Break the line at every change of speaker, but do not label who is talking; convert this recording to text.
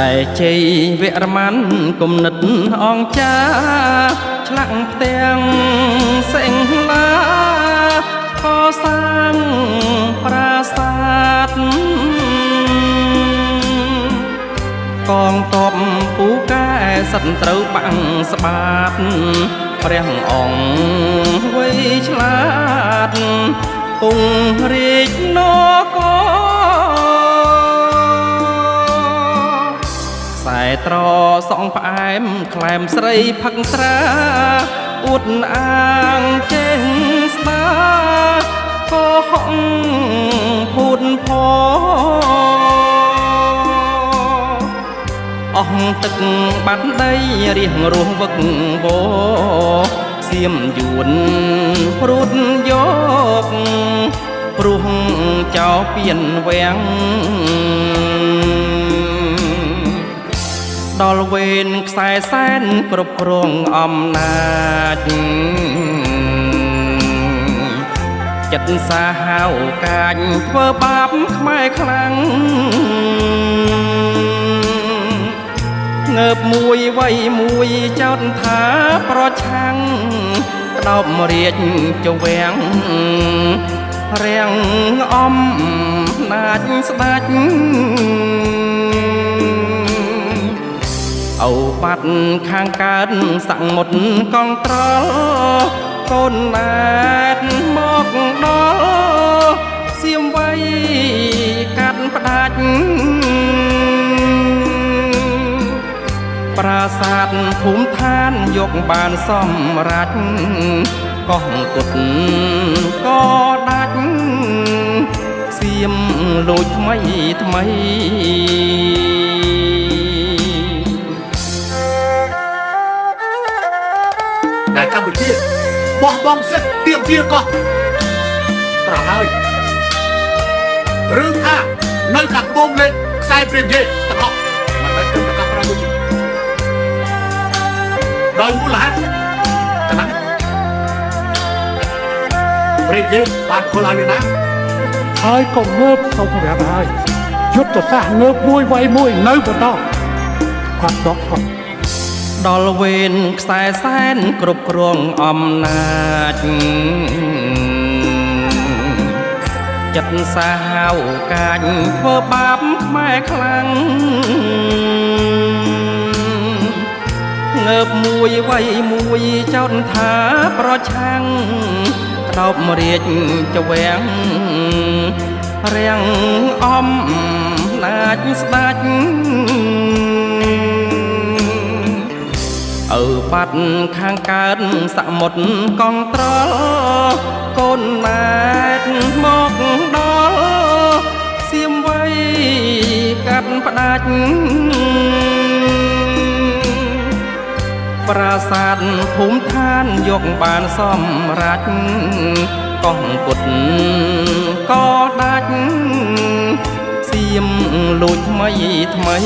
តែជ័យវរ្ម័នគំនិតអង្ចាឆ្លាក់ផ្ទាំងសេងឡាកសាងប្រាសាទកងទ័ពពូកែសិតត្រូវបាំងស្បាតព្រះអង្គវៃឆ្លាតពងរាជនគរខ្សែត្រសងផ្អែមក្លែមស្រីផឹកស្រាអួតអាងចេះស្ដាក៏ហងភូតផអស់ទឹកបាត់ដីរៀងរស់វឹកវសៀមយួនព្រួតយកព្រោះចោលពៀនវាំងដល់វេនខ្សែសែនគ្រប់គ្រងអំណាចចិត្តសាហាវកាចធ្វើបាបខ្មែរខ្លាំងងើបមួយវ័យមួយចោទថាប្រឆាំងក្តោបរាជចវាំងរាំងអំណាចស្ដេចអូបាត់ខាងកើតសង្មុតកងត្រល់កូនណែតមកដល់សៀមវ័យកាត់ផ្ដាច់ប្រាសាទភូមិឋានយកបានសម្រេចកោះគុតក៏ដាច់សៀមលូចថ្មីថ្មី
តែកម្ពុជាបោះបង់សិទ្ធិទៀមទាកោះប្រហើយរឿងថានៅខាងត្បូងលេខខ្សែព្រាមយេទាំងអស់មិនមែនត្រឹមតែកោះប្រមួយដោយមូលហេតុចំណាំព្រាមយេបានខលឲ្យវាណា
ហើយក៏ងើបទៅប្រាប់ហើយយុទ្ធសាស្ត្រងើបមួយវ័យមួយនៅបន្តគាត់ដកថយ
ដល់វេនខ្សែសែនគ្រប់គ្រងអំណាចចិត្តសាហាវកាចធ្វើបាបខ្មែរខ្លាំងងើបមួយវ័យមួយចោទថាប្រឆាំងក្តោបរាជចវាំងរាំងអំណាចស្ដេចឪបាត់ខាងកើតសមុទ្រកងត្រល់កូនណែតមកដល់សៀមវ័យកាត់ផ្ដាច់ប្រាសាទភូមិឋានយកបានសម្រេចកោះគុតក៏ដាច់សៀមលូចថ្មីថ្មី